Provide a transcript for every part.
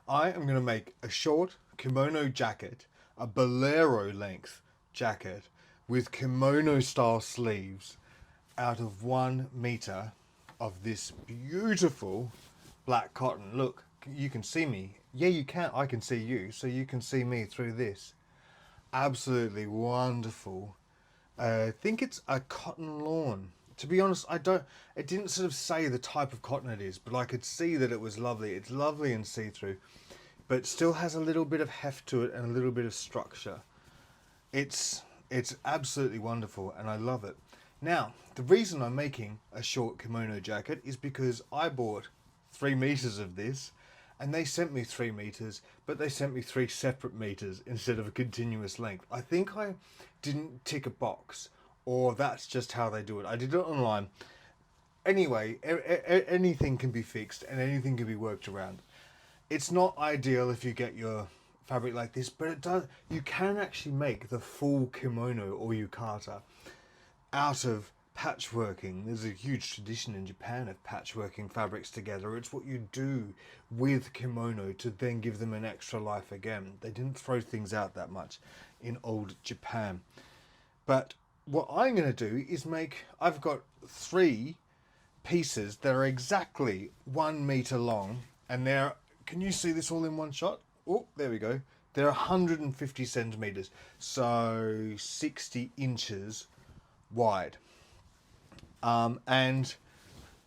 I am going to make a short kimono jacket, a bolero length jacket with kimono style sleeves out of 1 meter of this beautiful black cotton. Look, you can see me. Yeah, you can. I can see you, so you can see me through this. Absolutely wonderful. I think it's a cotton lawn. To be honest, I don't. It didn't sort of say the type of cotton it is, but I could see that it was lovely. It's lovely and see-through, but still has a little bit of heft to it and a little bit of structure. It's absolutely wonderful, and I love it. Now, the reason I'm making a short kimono jacket is because I bought 3 meters of this, and they sent me 3 meters, but they sent me 3 separate meters instead of a continuous length. I think I didn't tick a box, or that's just how they do it. I did it online. Anyway, anything can be fixed and anything can be worked around. It's not ideal if you get your fabric like this, but it does. You can actually make the full kimono or yukata out of patchworking. There's a huge tradition in Japan of patchworking fabrics together. It's what you do with kimono to then give them an extra life again. They didn't throw things out that much in old Japan. But what I'm going to do is I've got 3 pieces that are exactly 1 meter long, and can you see this all in one shot? Oh, there we go. They're 150 centimeters, so 60 inches wide, and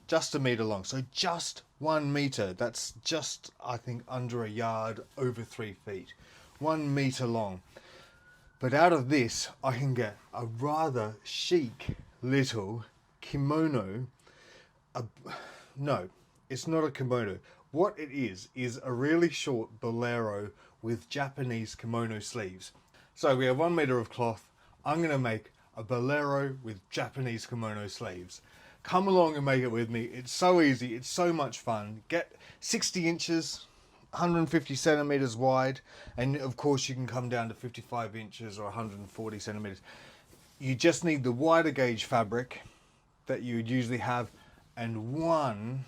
just a meter long. So just 1 meter. That's just, I think, under a yard, over 3 feet. 1 meter long. But out of this, I can get a rather chic little kimono. No, it's not a kimono. What it is a really short bolero with Japanese kimono sleeves. So we have 1 meter of cloth. I'm going to make a bolero with Japanese kimono sleeves. Come along and make it with me. It's so easy. It's so much fun. Get 60 inches, 150 centimeters wide, and of course you can come down to 55 inches or 140 centimeters. You just need the wider gauge fabric that you would usually have, and one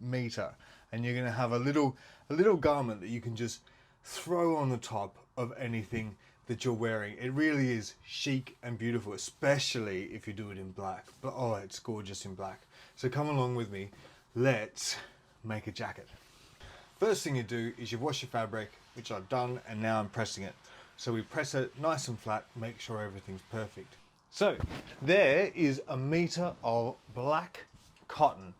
meter, and you're going to have a little garment that you can just throw on the top of anything that you're wearing. It really is chic and beautiful, especially if you do it in black. But oh, it's gorgeous in black. So come along with me. Let's make a jacket. First thing you do is you wash your fabric, which I've done, and now I'm pressing it. So we press it nice and flat, make sure everything's perfect. So there is 1 meter of black cotton.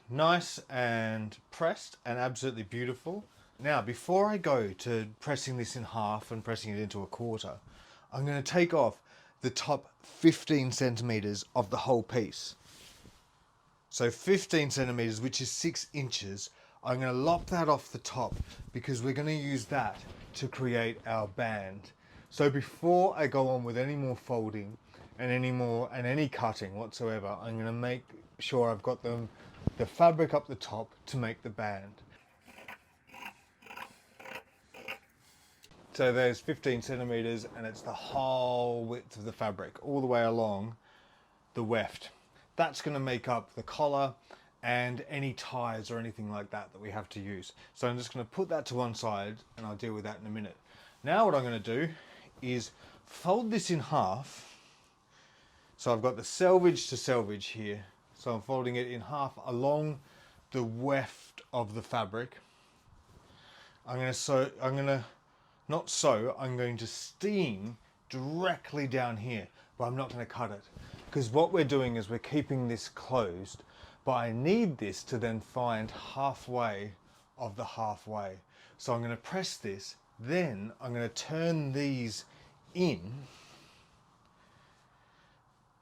Nice and pressed and absolutely beautiful. Now, before I go to pressing this in half and pressing it into a quarter, I'm going to take off the top 15 centimeters of the whole piece. So 15 centimeters, which is 6 inches, I'm going to lop that off the top because we're going to use that to create our band. So before I go on with any more folding and any cutting whatsoever, I'm going to make sure I've got the fabric up the top to make the band. So there's 15 centimeters, and it's the whole width of the fabric all the way along the weft. That's going to make up the collar and any ties or anything like that we have to use. So I'm just going to put that to one side, and I'll deal with that in a minute. Now what I'm going to do is fold this in half. So I've got the selvage to selvage here. So I'm folding it in half along the weft of the fabric. I'm going to steam directly down here, but I'm not going to cut it, because what we're doing is we're keeping this closed, but I need this to then find halfway of the halfway. So I'm going to press this, then I'm going to turn these in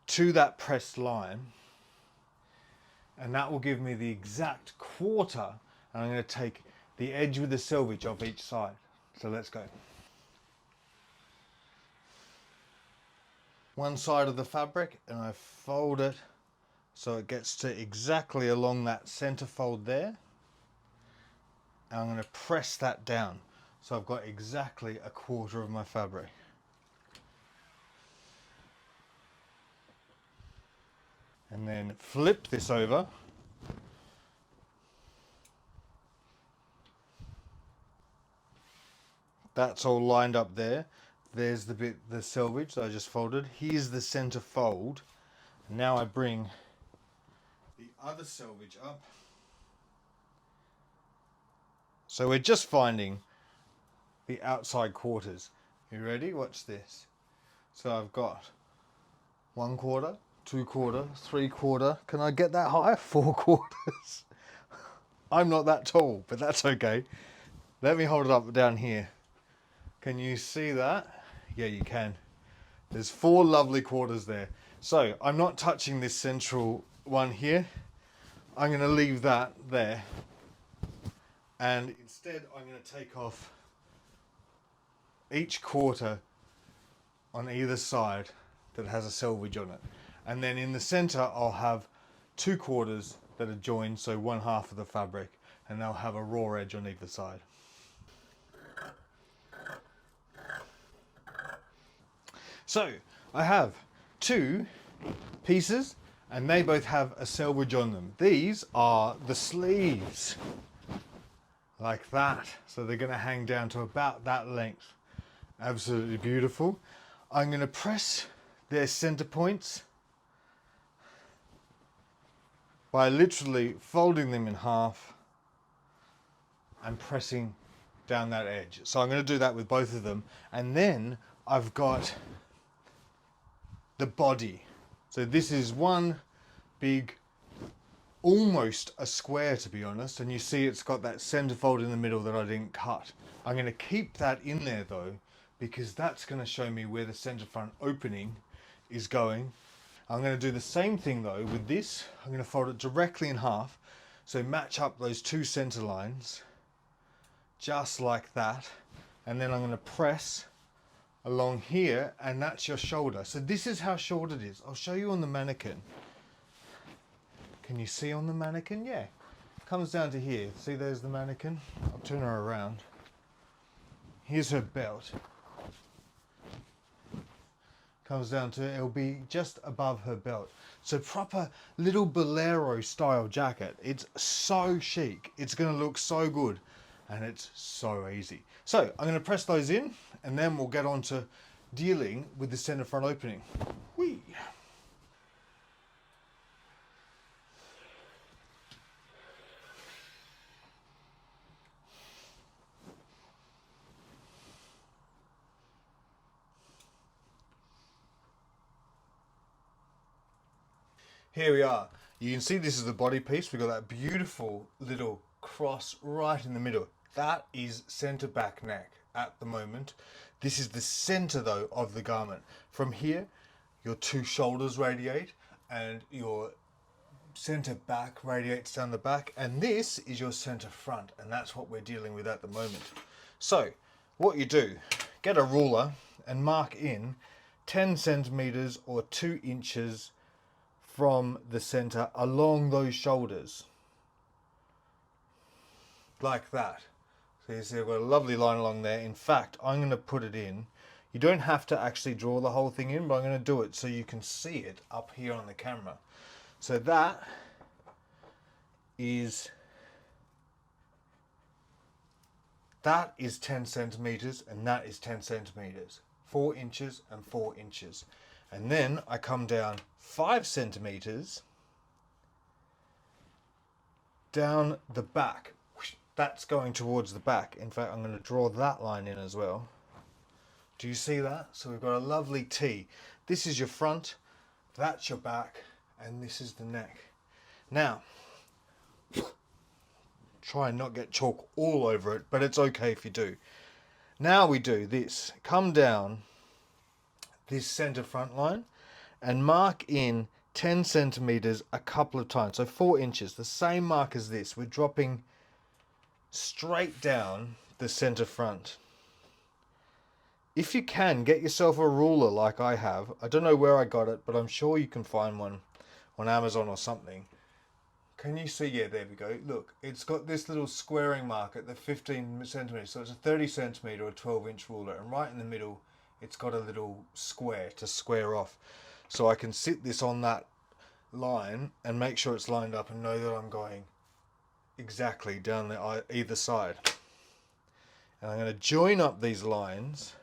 to that pressed line, and that will give me the exact quarter, and I'm going to take the edge with the selvage off each side. So let's go. One side of the fabric, and I fold it so it gets to exactly along that center fold there, and I'm going to press that down so I've got exactly a quarter of my fabric. And then flip this over, That's all lined up there. There's the bit, the selvage that I just folded. Here's the center fold. Now I bring the other selvage up. So we're just finding the outside quarters. You ready? Watch this. So I've got 1/4, 2/4, 3/4. Can I get that high? 4/4. I'm not that tall, but that's okay. Let me hold it up down here. Can you see that? Yeah, you can. There's 4 lovely quarters there. So I'm not touching this central one here. I'm going to leave that there. And instead I'm going to take off each quarter on either side that has a selvage on it. And then in the center I'll have 2 quarters that are joined, so 1/2 of the fabric, and they'll have a raw edge on either side. So I have 2 pieces and they both have a selvage on them. These are the sleeves, like that. So they're going to hang down to about that length. Absolutely beautiful. I'm going to press their center points by literally folding them in half and pressing down that edge. So I'm going to do that with both of them. And then I've got the body. So this is one big, almost a square to be honest, and you see it's got that center fold in the middle that I didn't cut. I'm going to keep that in there though, because that's going to show me where the center front opening is going. I'm going to do the same thing though with this. I'm going to fold it directly in half, so match up those 2 center lines, just like that, and then I'm going to press along here, and that's your shoulder. So this is how short it is. I'll show you on the mannequin. Can you see on the mannequin? Yeah. It comes down to here. See, there's the mannequin. I'll turn her around. Here's her belt. Comes down to, it'll be just above her belt. So proper little bolero style jacket. It's so chic. It's going to look so good. And it's so easy. So I'm going to press those in, and then we'll get on to dealing with the center front opening. Whee! Here we are. You can see this is the body piece. We've got that beautiful little cross right in the middle. That is center back neck at the moment. This is the center though of the garment. From here, your 2 shoulders radiate and your center back radiates down the back, and this is your center front, and that's what we're dealing with at the moment. So what you do, get a ruler and mark in 10 centimeters or 2 inches from the center along those shoulders, like that. So you see I've got a lovely line along there. In fact, I'm going to put it in. You don't have to actually draw the whole thing in, but I'm going to do it so you can see it up here on the camera. So that is 10 centimeters, and that is 10 centimeters. 4 inches and 4 inches. And then I come down 5 centimeters down the back. That's going towards the back. In fact, I'm going to draw that line in as well. Do you see that? So we've got a lovely T. This is your front, that's your back, and this is the neck. Now, try and not get chalk all over it, but it's okay if you do. Now we do this. Come down this center front line and mark in 10 centimeters a couple of times. So 4 inches, the same mark as this. We're dropping straight down the center front. If you can, get yourself a ruler like I have. I don't know where I got it, but I'm sure you can find one on Amazon or something. Can you see? Yeah, there we go. Look, it's got this little squaring mark at the 15 centimeters. So it's a 30 centimeter or 12-inch ruler. And right in the middle, it's got a little square to square off. So I can sit this on that line and make sure it's lined up and know that I'm going exactly down the either side. And I'm going to join up these lines.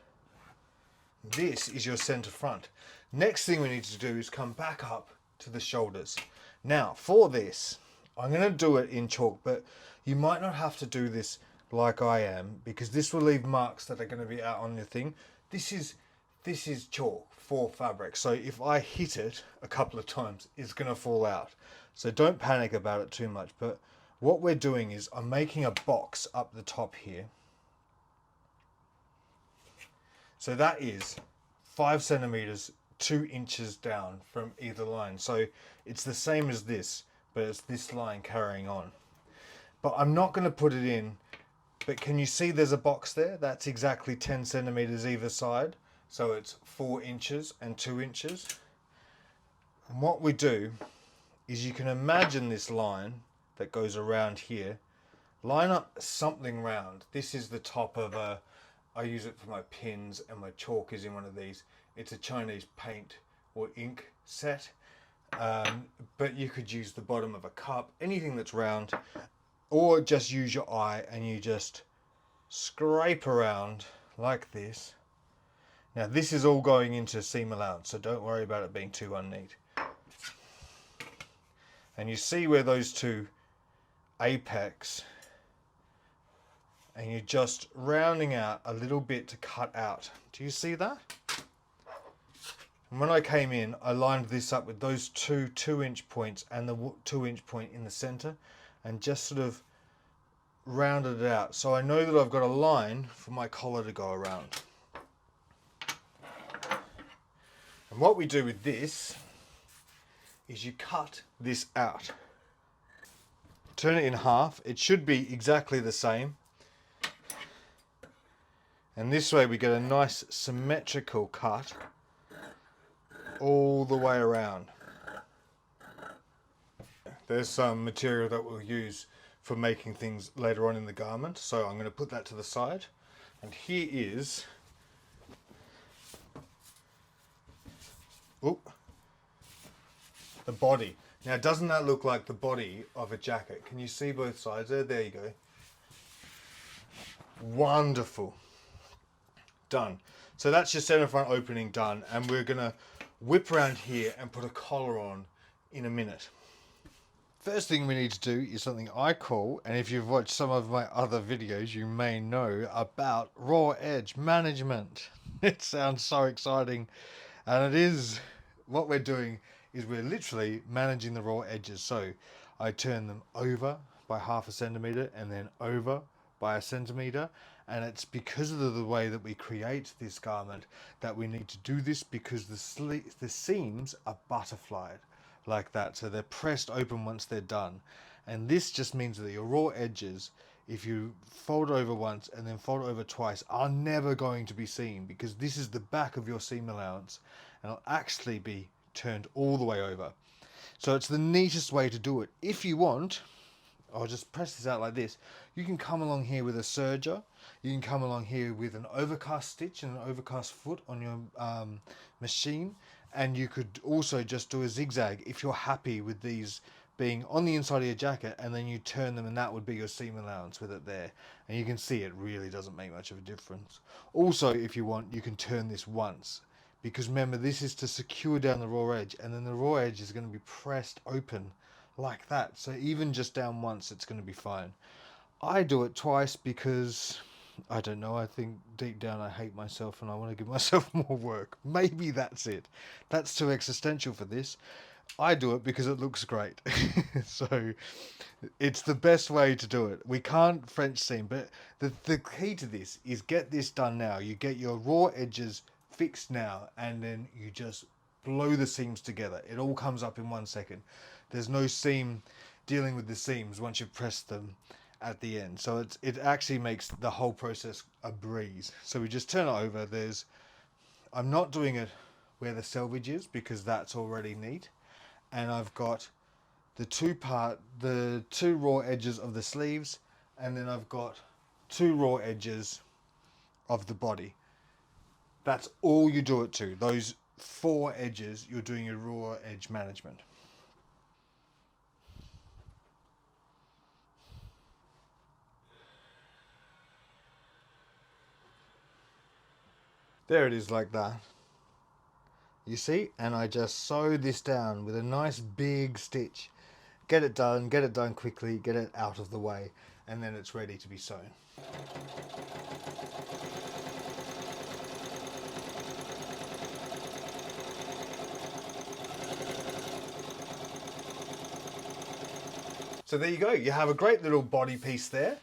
This is your center front. Next thing we need to do is come back up to the shoulders. Now for this, I'm going to do it in chalk, but you might not have to do this like I am, because this will leave marks that are going to be out on your thing. This is chalk for fabric, so if I hit it a couple of times, it's going to fall out. So don't panic about it too much. But what we're doing is I'm making a box up the top here. So that is 5 centimeters, 2 inches down from either line. So it's the same as this, but it's this line carrying on. But I'm not going to put it in, but can you see there's a box there? That's exactly 10 centimeters either side. So it's 4 inches and 2 inches. And what we do is, you can imagine this line that goes around here. Line up something round. This is the top of a, I use it for my pins, and my chalk is in one of these. It's a Chinese paint or ink set. But you could use the bottom of a cup, anything that's round, or just use your eye and you just scrape around like this. Now this is all going into seam allowance, so don't worry about it being too unneat. And you see where those two apex, and you're just rounding out a little bit to cut out. Do you see that? And when I came in, I lined this up with those two 2-inch points and the 2-inch point in the center, and just sort of rounded it out. So I know that I've got a line for my collar to go around. And what we do with this is you cut this out. Turn it in half. It should be exactly the same. And this way we get a nice symmetrical cut all the way around. There's some material that we'll use for making things later on in the garment, so I'm going to put that to the side. And here is the body. Now doesn't that look like the body of a jacket? Can you see both sides there? There you go. Wonderful. Done. So that's your center front opening done, and we're going to whip around here and put a collar on in a minute. First thing we need to do is something I call, and if you've watched some of my other videos you may know about, raw edge management. It sounds so exciting, and it is. What we're doing is we're literally managing the raw edges. So I turn them over by 1/2 centimeter and then over by 1 centimeter, and it's because of the way that we create this garment that we need to do this, because the seams are butterflied like that, so they're pressed open once they're done. And this just means that your raw edges, if you fold over once and then fold over twice, are never going to be seen, because this is the back of your seam allowance, and it'll actually be turned all the way over. So it's the neatest way to do it. If you want, I'll just press this out like this. You can come along here with a serger. You can come along here with an overcast stitch and an overcast foot on your machine. And you could also just do a zigzag if you're happy with these being on the inside of your jacket, and then you turn them and that would be your seam allowance with it there. And you can see it really doesn't make much of a difference. Also, if you want, you can turn this once, because remember, this is to secure down the raw edge, and then the raw edge is going to be pressed open like that. So even just down once, it's going to be fine. I do it twice because I don't know, I think deep down I hate myself and I want to give myself more work. Maybe that's it. That's too existential for this. I do it because it looks great. So it's the best way to do it. We can't French seam, but the key to this is get this done now. You get your raw edges fixed now, and then you just blow the seams together. It all comes up in 1 second. There's no seam dealing with the seams once you've pressed them at the end. So it actually makes the whole process a breeze. So we just turn it over. I'm not doing it where the selvage is, because that's already neat. And I've got the two raw edges of the sleeves, and then I've got 2 raw edges of the body. That's all you do it to. Those 4 edges, you're doing your raw edge management. There it is, like that. You see? And I just sew this down with a nice big stitch. Get it done quickly, get it out of the way, and then it's ready to be sewn. So there you go, you have a great little body piece there,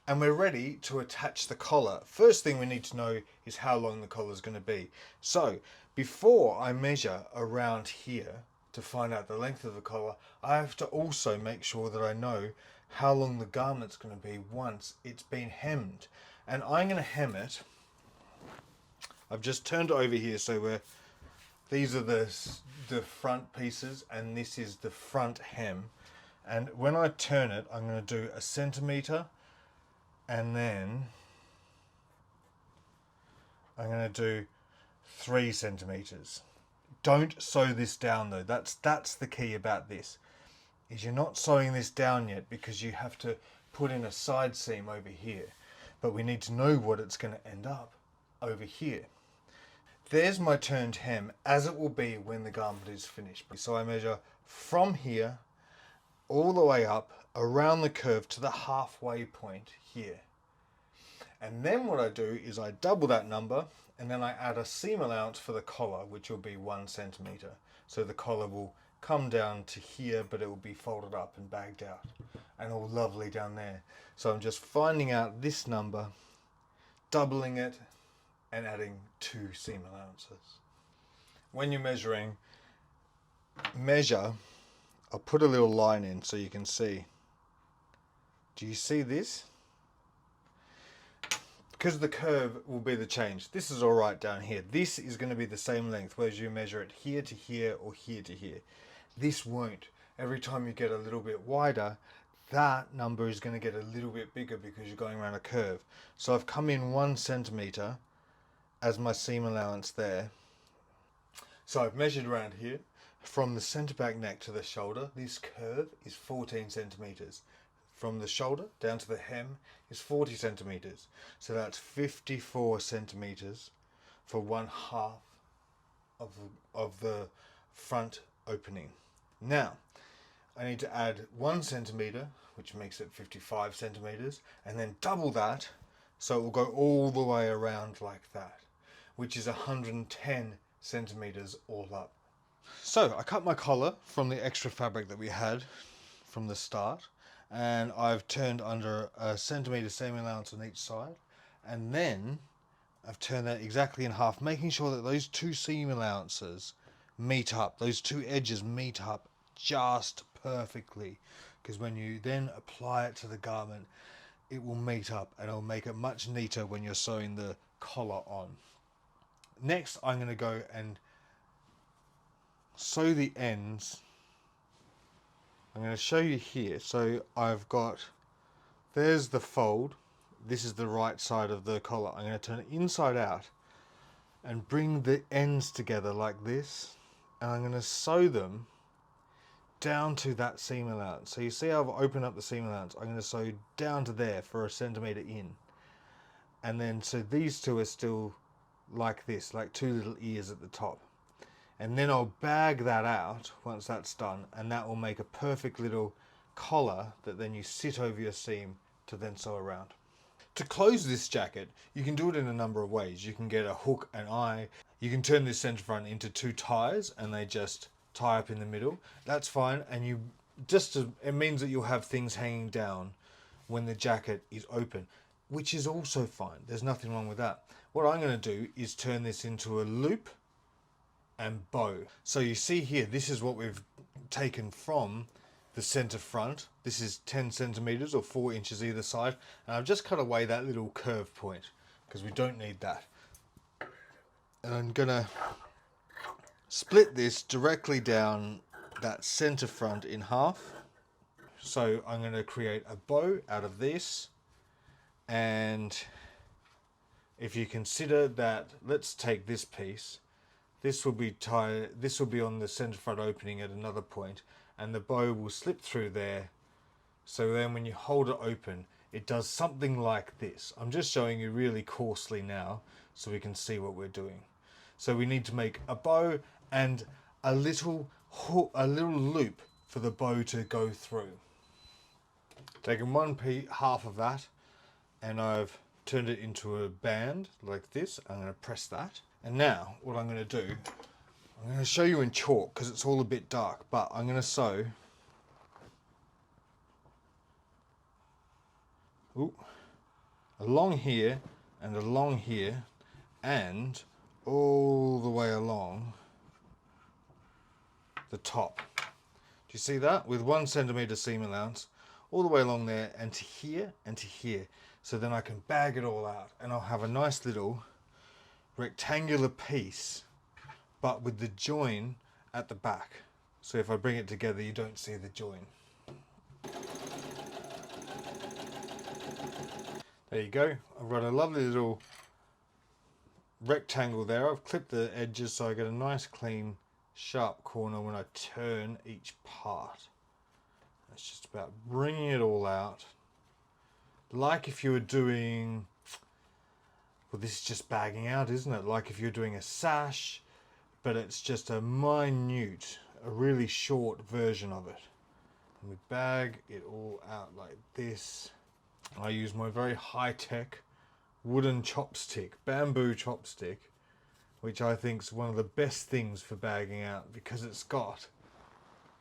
and we're ready to attach the collar. First thing we need to know is how long the collar is going to be. So before I measure around here to find out the length of the collar, I have to also make sure that I know how long the garment's going to be once it's been hemmed. And I'm going to hem it. I've just turned it over here, so these are the front pieces and this is the front hem. And when I turn it, I'm going to do 1 centimetre, and then I'm going to do 3 centimetres. Don't sew this down though. That's the key about this, is you're not sewing this down yet because you have to put in a side seam over here. But we need to know what it's going to end up over here. There's my turned hem as it will be when the garment is finished. So I measure from here all the way up around the curve to the halfway point here. And then what I do is I double that number, and then I add a seam allowance for the collar, which will be 1 centimetre. So the collar will come down to here, but it will be folded up and bagged out and all lovely down there. So I'm just finding out this number, doubling it, and adding 2 seam allowances. When you're measuring, measure. I'll put a little line in so you can see. Do you see this? Because the curve will be the change. This is all right down here. This is going to be the same length, whereas you measure it here to here or here to here. This won't. Every time you get a little bit wider, that number is going to get a little bit bigger because you're going around a curve. So I've come in 1 centimetre as my seam allowance there. So I've measured around here. From the centre back neck to the shoulder, this curve is 14 centimetres. From the shoulder down to the hem is 40 centimetres. So that's 54 centimetres for 1/2 of the front opening. Now, I need to add 1 centimetre, which makes it 55 centimetres, and then double that, so it will go all the way around like that, which is 110 centimetres all up. So I cut my collar from the extra fabric that we had from the start, and I've turned under 1 centimetre seam allowance on each side, and then I've turned that exactly in half, making sure that those 2 seam allowances meet up, those 2 edges meet up just perfectly, because when you then apply it to the garment, it will meet up and it'll make it much neater when you're sewing the collar on. Next, I'm going to go and sew the ends. I'm going to show you here. So I've got, there's the fold. This is the right side of the collar. I'm going to turn it inside out and bring the ends together like this. And I'm going to sew them down to that seam allowance. So you see how I've opened up the seam allowance. I'm going to sew down to there for 1 centimetre in. And then so these 2 are still like this, like 2 little ears at the top. And then I'll bag that out once that's done, and that will make a perfect little collar that then you sit over your seam to then sew around. To close this jacket, you can do it in a number of ways. You can get a hook and eye. You can turn this center front into 2 ties and they just tie up in the middle. That's fine, and it means that you'll have things hanging down when the jacket is open, which is also fine. There's nothing wrong with that. What I'm going to do is turn this into a loop and bow. So you see here, this is what we've taken from the center front. This is 10 centimeters or 4 inches either side, and I've just cut away that little curve point because we don't need that. And I'm gonna split this directly down that center front in half. So I'm going to create a bow out of this, and if you consider that, let's take this piece. This will be on the center front opening at another point, and the bow will slip through there. So then when you hold it open, it does something like this. I'm just showing you really coarsely now so we can see what we're doing. So we need to make a bow and a little loop for the bow to go through. Taking half of that, and I've turned it into a band like this. I'm going to press that. And now what I'm going to do, I'm going to show you in chalk because it's all a bit dark, but I'm going to sew along here and along here and all the way along the top. Do you see that? With 1 centimeter seam allowance all the way along there and to here and to here. So then I can bag it all out and I'll have a nice little rectangular piece, but with the join at the back. So if I bring it together, you don't see the join. There you go. I've got a lovely little rectangle there. I've clipped the edges so I get a nice clean sharp corner when I turn each part. It's just about bringing it all out. Like if you were doing, well, this is just bagging out, isn't it? Like if you're doing a sash, but it's just a really short version of it. And we bag it all out like this. I use my very high-tech wooden chopstick, bamboo chopstick, which I think is one of the best things for bagging out because it's got,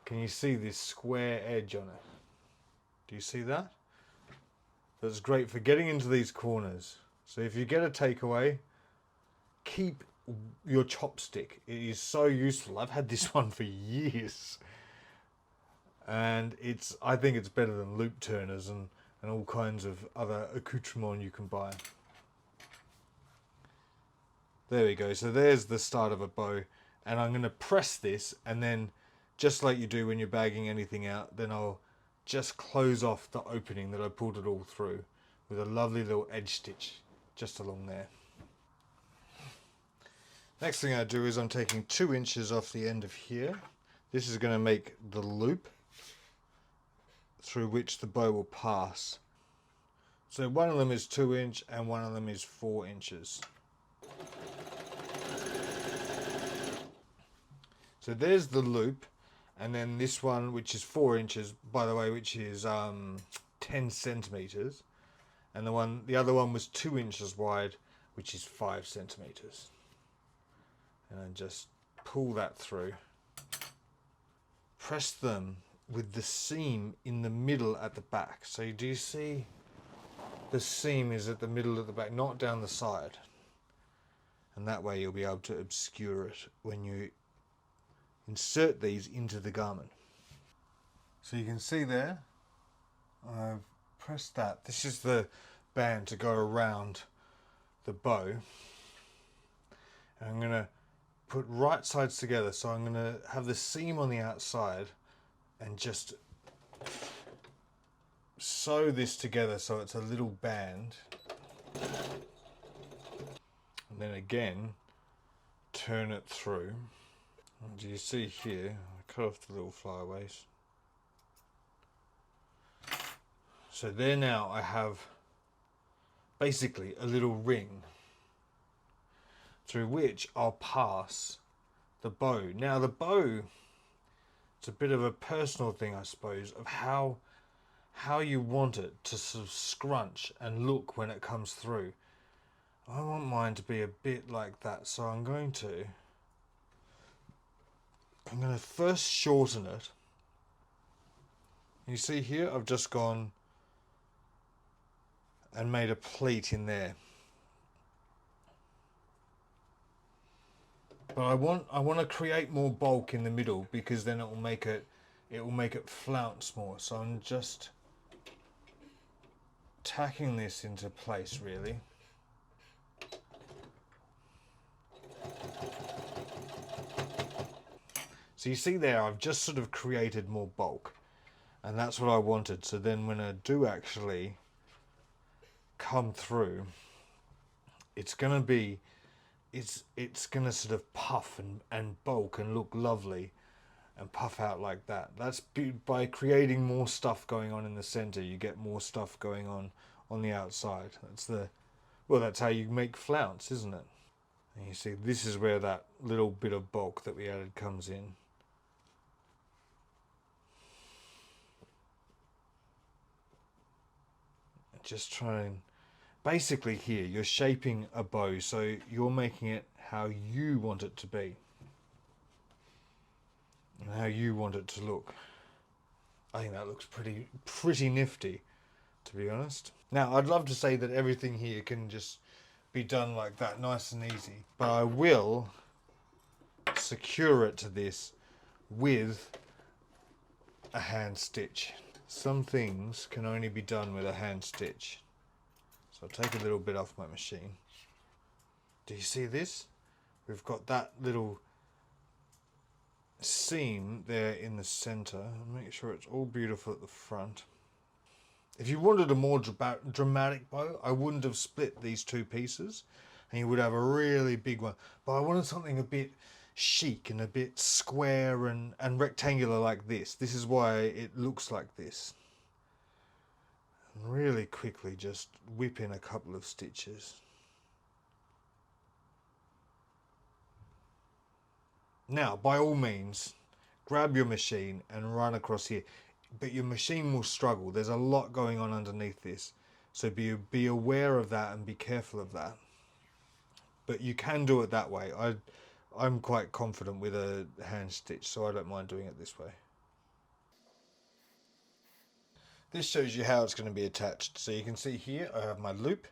can you see this square edge on it? Do you see that? That's great for getting into these corners. So if you get a takeaway, keep your chopstick. It is so useful. I've had this one for years. And I think it's better than loop turners and all kinds of other accoutrements you can buy. There we go. So there's the start of a bow. And I'm going to press this, and then just like you do when you're bagging anything out, then I'll just close off the opening that I pulled it all through with a lovely little edge stitch just along there. Next thing I do is I'm taking 2 inches off the end of here. This is going to make the loop through which the bow will pass. So one of them is 2 inch and one of them is 4 inches. So there's the loop, and then this one, which is 4 inches, by the way, which is 10 centimeters, and the other one was 2 inches wide, which is 5 centimeters. And I just pull that through. Press them with the seam in the middle at the back. So do you see the seam is at the middle at the back, not down the side? And that way you'll be able to obscure it when you insert these into the garment. So you can see there, I've pressed that. This is the band to go around the bow. And I'm going to put right sides together. So I'm going to have the seam on the outside and just sew this together so it's a little band. And then again, turn it through. And do you see here, I cut off the little flyaways. So there now I have basically a little ring through which I'll pass the bow. Now the bow, it's a bit of a personal thing, I suppose, of how you want it to sort of scrunch and look when it comes through. I want mine to be a bit like that, so I'm going to first shorten it. You see here, I've just gone and made a pleat in there. But I want to create more bulk in the middle because then it will make it flounce more. So I'm just tacking this into place really. So you see there, I've just sort of created more bulk, and that's what I wanted. So then when I do actually come through, it's gonna sort of puff and bulk and look lovely. and puff out like that. That's by creating more stuff going on in the center, you get more stuff going on the outside. That's how you make flounce, isn't it? And you see, this is where that little bit of bulk that we added comes in. Just try and basically here you're shaping a bow, so you're making it how you want it to be and how you want it to look. I think that looks pretty nifty, to be honest. Now I'd love to say that everything here can just be done like that, nice and easy, but I will secure it to this with a hand stitch. Some things can only be done with a hand stitch. So I'll take a little bit off my machine. Do you see this? We've got that little seam there in the center. Make sure it's all beautiful at the front. If you wanted a more dramatic bow, I wouldn't have split these two pieces and you would have a really big one. But I wanted something a bit chic and a bit square and rectangular like this. This is why it looks like this. And really quickly just whip in a couple of stitches. Now, by all means, grab your machine and run across here. But your machine will struggle. There's a lot going on underneath this. So be aware of that and be careful of that. But you can do it that way. I'm quite confident with a hand stitch, so I don't mind doing it this way. This shows you how it's going to be attached. So you can see here I have my loop,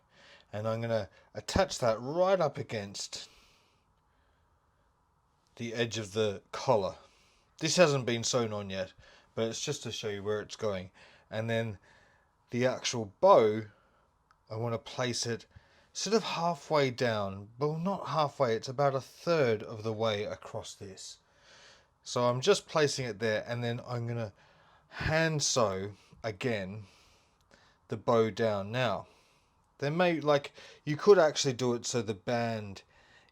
and I'm going to attach that right up against the edge of the collar. This hasn't been sewn on yet, but it's just to show you where it's going. And then the actual bow, I want to place it sort of halfway down. Well, not halfway, it's about a third of the way across this. So I'm just placing it there, and then I'm going to hand sew again the bow down. Now, you could actually do it so the band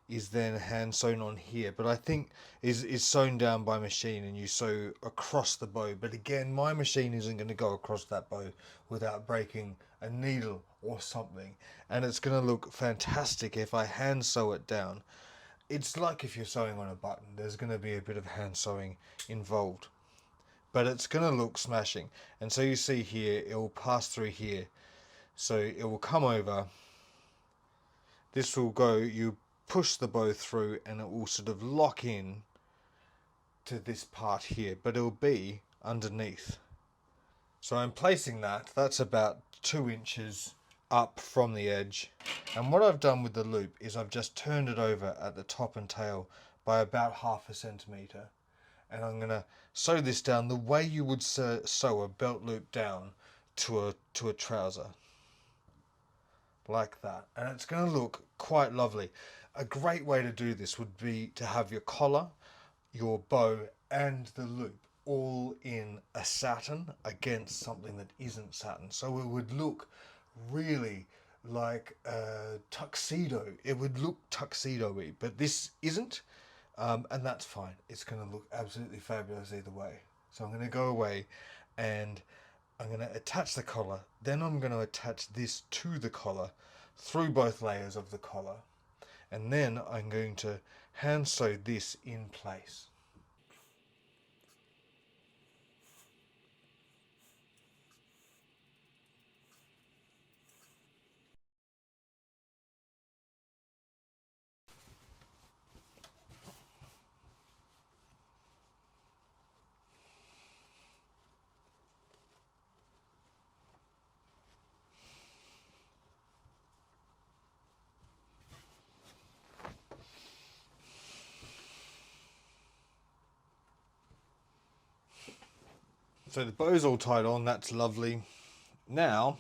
is then hand sewn on here, but I think is sewn down by machine and you sew across the bow. But again, my machine isn't going to go across that bow without breaking a needle or something, and it's going to look fantastic if I hand sew it down. It's like if you're sewing on a button, there's going to be a bit of hand sewing involved, but it's going to look smashing. And so you see here, it will pass through here, so it will come over, this will go, you push the bow through and it will sort of lock in to this part here, but it'll be underneath. So I'm placing that's about 2 inches up from the edge, and what I've done with the loop is I've just turned it over at the top and tail by about 1/2 centimetre, and I'm going to sew this down the way you would sew a belt loop down to a trouser, like that, and it's going to look quite lovely. A great way to do this would be to have your collar, your bow and the loop all in a satin against something that isn't satin, so it would look really like a tuxedo. It would look tuxedo-y, but this isn't, and that's fine. It's going to look absolutely fabulous either way. So I'm going to go away and I'm going to attach the collar, then I'm going to attach this to the collar through both layers of the collar, and then I'm going to hand sew this in place. So the bow's all tied on, that's lovely. Now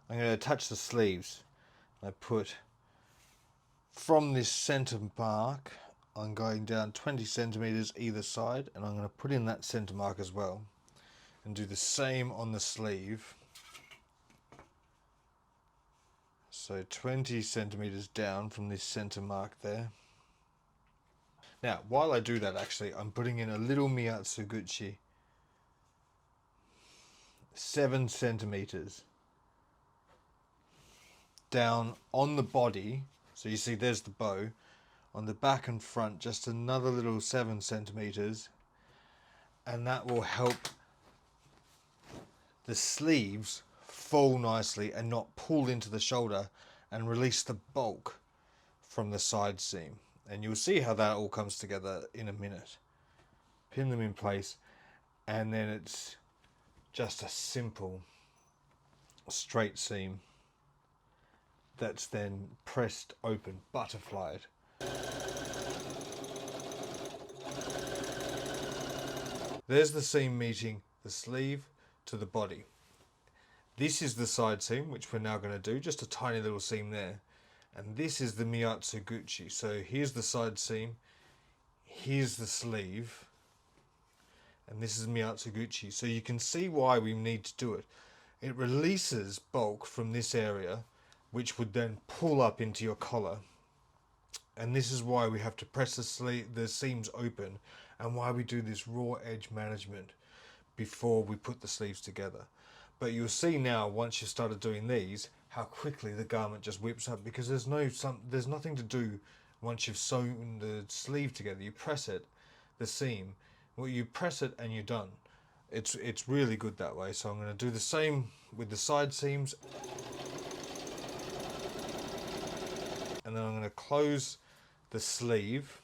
I'm going to attach the sleeves. I put from this center mark, I'm going down 20 centimeters either side, and I'm going to put in that center mark as well and do the same on the sleeve. So 20 centimeters down from this center mark there. Now, while I do that, actually, I'm putting in a little Miyatsuguchi, 7 centimeters down on the body. So you see there's the bow. On the back and front, just another little 7 centimeters, and that will help the sleeves fall nicely and not pull into the shoulder and release the bulk from the side seam. And you'll see how that all comes together in a minute. Pin them in place, and then it's just a simple straight seam that's then pressed open, butterflied. There's the seam meeting the sleeve to the body. This is the side seam, which we're now going to do, just a tiny little seam there. And this is the Miyatsuguchi. So here's the side seam, here's the sleeve, and this is Miyatsuguchi. So you can see why we need to do it. It releases bulk from this area, which would then pull up into your collar. And this is why we have to press the seams open, and why we do this raw edge management before we put the sleeves together. But you'll see now, once you've started doing these, how quickly the garment just whips up, because there's nothing to do once you've sewn the sleeve together. You press it, the seam, well, you press it and you're done. It's really good that way. So I'm going to do the same with the side seams, and then I'm going to close the sleeve.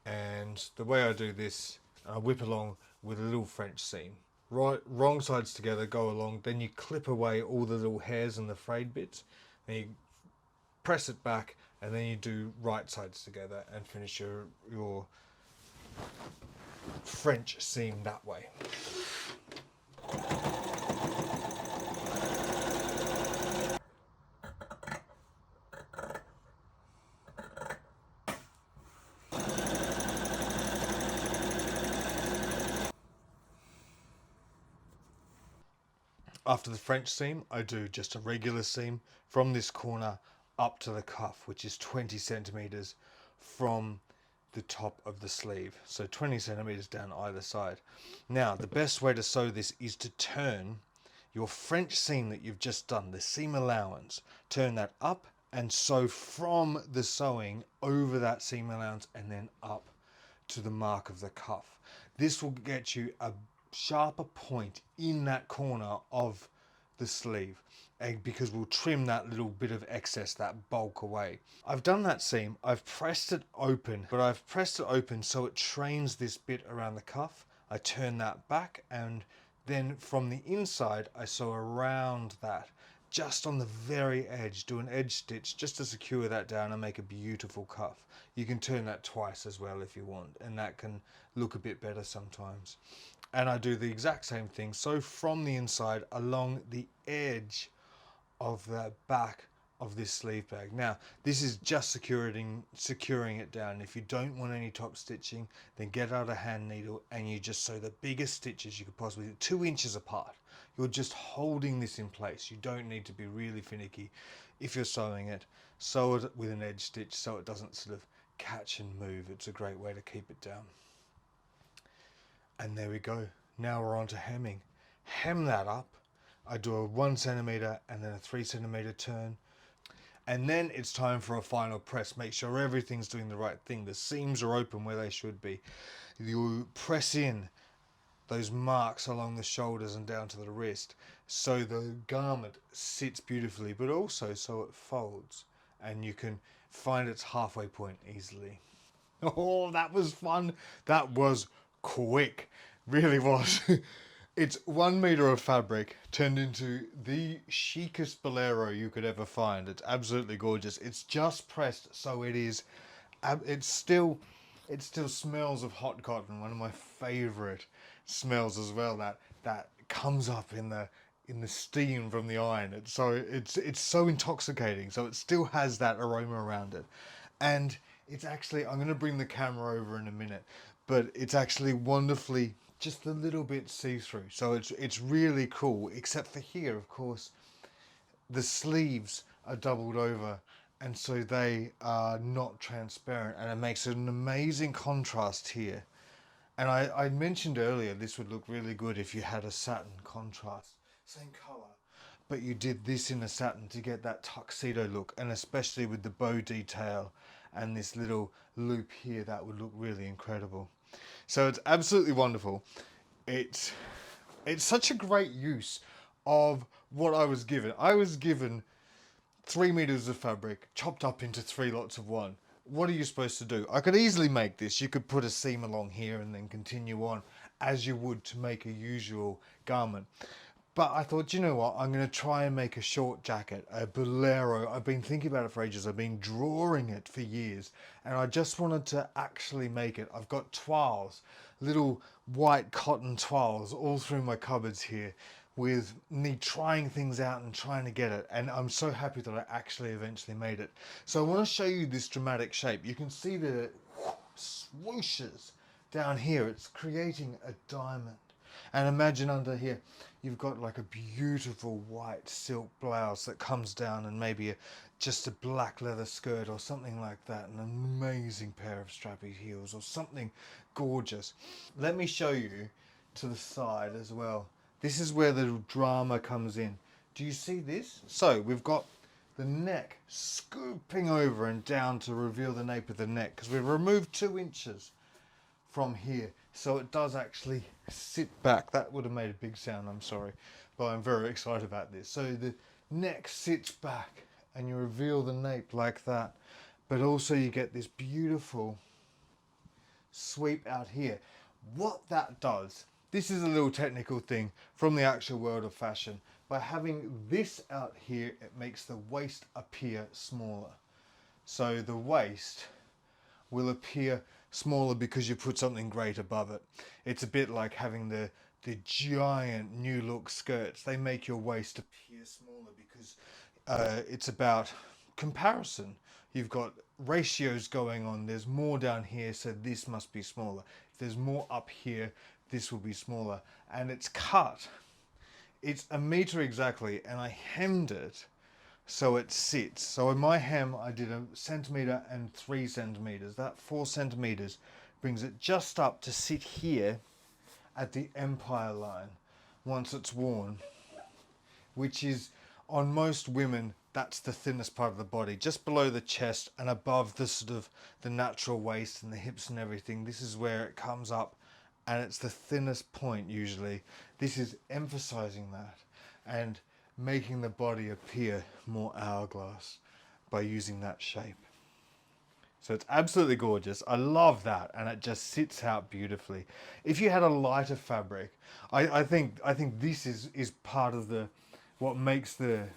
And the way I do this, I whip along with a little French seam. Right, wrong sides together, go along, then you clip away all the little hairs and the frayed bits, and you press it back, and then you do right sides together and finish your French seam that way. After the French seam, I do just a regular seam from this corner up to the cuff, which is 20 centimeters from the top of the sleeve. So 20 centimeters down either side. Now, the best way to sew this is to turn your French seam that you've just done, the seam allowance, turn that up and sew from the sewing over that seam allowance and then up to the mark of the cuff. This will get you a sharper point in that corner of the sleeve, because we'll trim that little bit of excess, that bulk, away. I've done that seam, I've pressed it open, but I've pressed it open so it trains this bit around the cuff. I turn that back, and then from the inside I sew around that, just on the very edge, do an edge stitch just to secure that down and make a beautiful cuff. You can turn that twice as well if you want, and that can look a bit better sometimes. And I do the exact same thing, so from the inside along the edge of the back of this sleeve bag. Now, this is just securing it down. If you don't want any top stitching, then get out a hand needle and you just sew the biggest stitches you could possibly do, 2 inches apart. You're just holding this in place. You don't need to be really finicky. If you're sewing it, sew it with an edge stitch so it doesn't sort of catch and move. It's a great way to keep it down. And there we go. Now we're on to hemming. Hem that up. I do a 1 centimeter and then a 3 centimeter turn. And then it's time for a final press. Make sure everything's doing the right thing. The seams are open where they should be. You press in those marks along the shoulders and down to the wrist so the garment sits beautifully, but also so it folds and you can find its halfway point easily. Oh, that was fun. That was quick. Really was. It's 1 meter of fabric turned into the chicest bolero you could ever find. It's absolutely gorgeous. It's just pressed, so it is. It still smells of hot cotton. One of my favorite smells as well. That comes up in the steam from the iron. It's so intoxicating. So it still has that aroma around it, and it's actually. I'm going to bring the camera over in a minute, but it's actually wonderfully just a little bit see-through. So it's really cool, except for here, of course, the sleeves are doubled over and so they are not transparent, and it makes an amazing contrast here. And I mentioned earlier this would look really good if you had a satin contrast, same color, but you did this in a satin to get that tuxedo look, and especially with the bow detail and this little loop here, that would look really incredible. So it's absolutely wonderful. It's it's such a great use of what I was given. I was given 3 meters of fabric chopped up into three lots of one. What are you supposed to do? I could easily make this. You could put a seam along here and then continue on as you would to make a usual garment. But I thought, you know what? I'm going to try and make a short jacket, a bolero. I've been thinking about it for ages. I've been drawing it for years, and I just wanted to actually make it. I've got toiles, little white cotton toiles all through my cupboards here, with me trying things out and trying to get it. And I'm so happy that I actually eventually made it. So I want to show you this dramatic shape. You can see the swooshes down here. It's creating a diamond. And imagine under here, you've got like a beautiful white silk blouse that comes down, and maybe just a black leather skirt or something like that, and an amazing pair of strappy heels or something gorgeous. Let me show you to the side as well. This is where the drama comes in. Do you see this? So we've got the neck scooping over and down to reveal the nape of the neck, because we've removed 2 inches from here, so it does actually sit back. That would have made a big sound, I'm sorry, but I'm very excited about this. So the neck sits back and you reveal the nape like that, but also you get this beautiful sweep out here. What that does, this is a little technical thing from the actual world of fashion. By having this out here, it makes the waist appear smaller. So the waist will appear smaller because you put something great above it. It's a bit like having the giant new look skirts. They make your waist appear smaller because it's about comparison. You've got ratios going on. There's more down here, so this must be smaller. If there's more up here, this will be smaller. And it's cut. It's 1 meter exactly, and I hemmed it so it sits. So in my hem, I did 1 centimeter and 3 centimeters. That 4 centimeters brings it just up to sit here at the empire line once it's worn, which is, on most women, that's the thinnest part of the body, just below the chest and above the sort of the natural waist and the hips and everything. This is where it comes up, and it's the thinnest point usually. This is emphasizing that and making the body appear more hourglass by using that shape. So it's absolutely gorgeous. I love that, and it just sits out beautifully. If you had a lighter fabric, I think this is part of the what makes the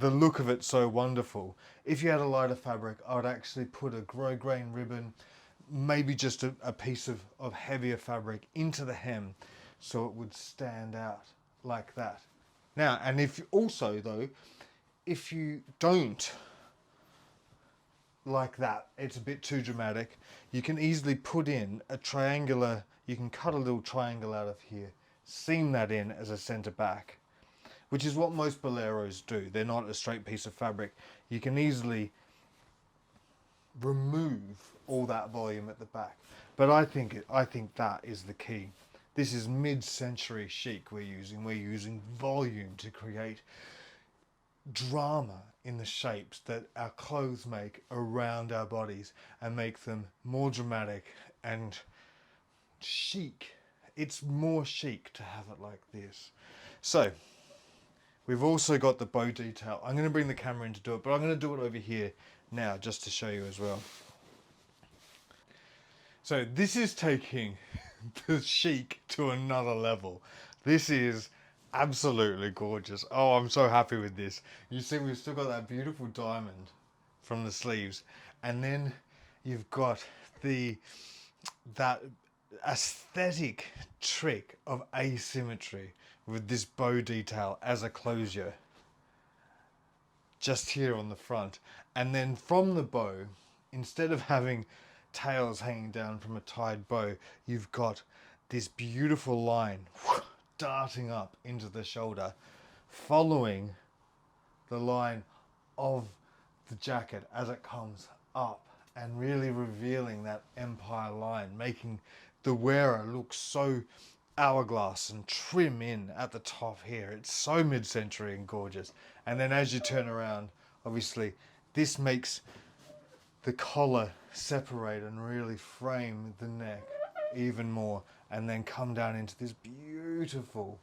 look of it so wonderful. If you had a lighter fabric, I would actually put a grosgrain ribbon, maybe just a piece of heavier fabric into the hem, so it would stand out like that. Now, and if also though, if you don't like that, it's a bit too dramatic, you can easily put in a triangular, you can cut a little triangle out of here, seam that in as a center back, which is what most boleros do. They're not a straight piece of fabric. You can easily remove all that volume at the back. But I think that is the key. This is mid-century chic we're using. We're using volume to create drama in the shapes that our clothes make around our bodies and make them more dramatic and chic. It's more chic to have it like this. So we've also got the bow detail. I'm going to bring the camera in to do it, but I'm going to do it over here now just to show you as well. So this is taking the chic to another level. This is absolutely gorgeous. Oh, I'm so happy with this. You see, we've still got that beautiful diamond from the sleeves, and then you've got that aesthetic trick of asymmetry with this bow detail as a closure just here on the front. And then from the bow, instead of having tails hanging down from a tied bow, you've got this beautiful line darting up into the shoulder, following the line of the jacket as it comes up and really revealing that empire line, making the wearer look so hourglass and trim in at the top here. It's so mid-century and gorgeous. And then as you turn around, obviously this makes the collar separate and really frame the neck even more, and then come down into this beautiful,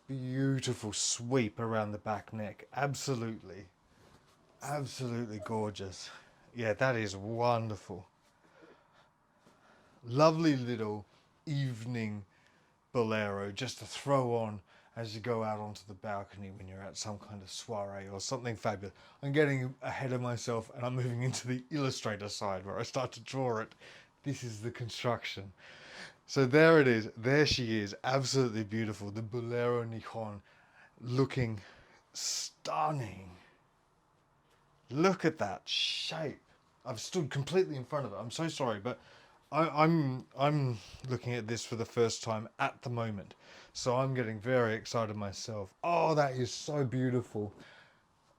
beautiful sweep around the back neck. Absolutely, absolutely gorgeous. Yeah, that is wonderful. Lovely little evening bolero just to throw on as you go out onto the balcony when you're at some kind of soiree or something fabulous. I'm getting ahead of myself and I'm moving into the illustrator side where I start to draw it. This is the construction. So there it is. There she is. Absolutely beautiful. The bolero nihon, looking stunning. Look at that shape. I've stood completely in front of it. I'm so sorry, but I'm looking at this for the first time at the moment, so I'm getting very excited myself. Oh, that is so beautiful.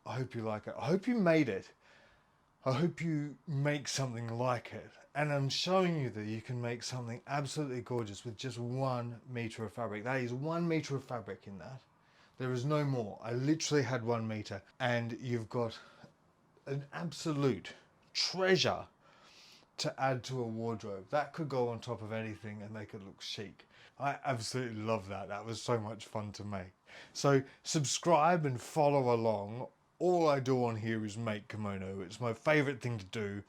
I hope you like it. I hope you made it. I hope you make something like it. And I'm showing you that you can make something absolutely gorgeous with just 1 meter of fabric. That is 1 meter of fabric in that. There is no more. I literally had 1 meter, and you've got an absolute treasure to add to a wardrobe. That could go on top of anything and make it look chic. I absolutely love that. That was so much fun to make. So subscribe and follow along. All I do on here is make kimono. It's my favorite thing to do.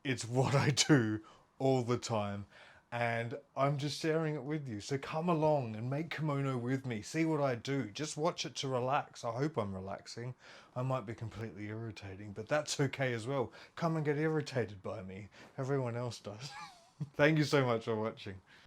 It's what I do all the time, and I'm just sharing it with you. So come along and make kimono with me. See what I do. Just watch it to relax. I hope I'm relaxing. I might be completely irritating, but that's okay as well. Come and get irritated by me. Everyone else does. Thank you so much for watching.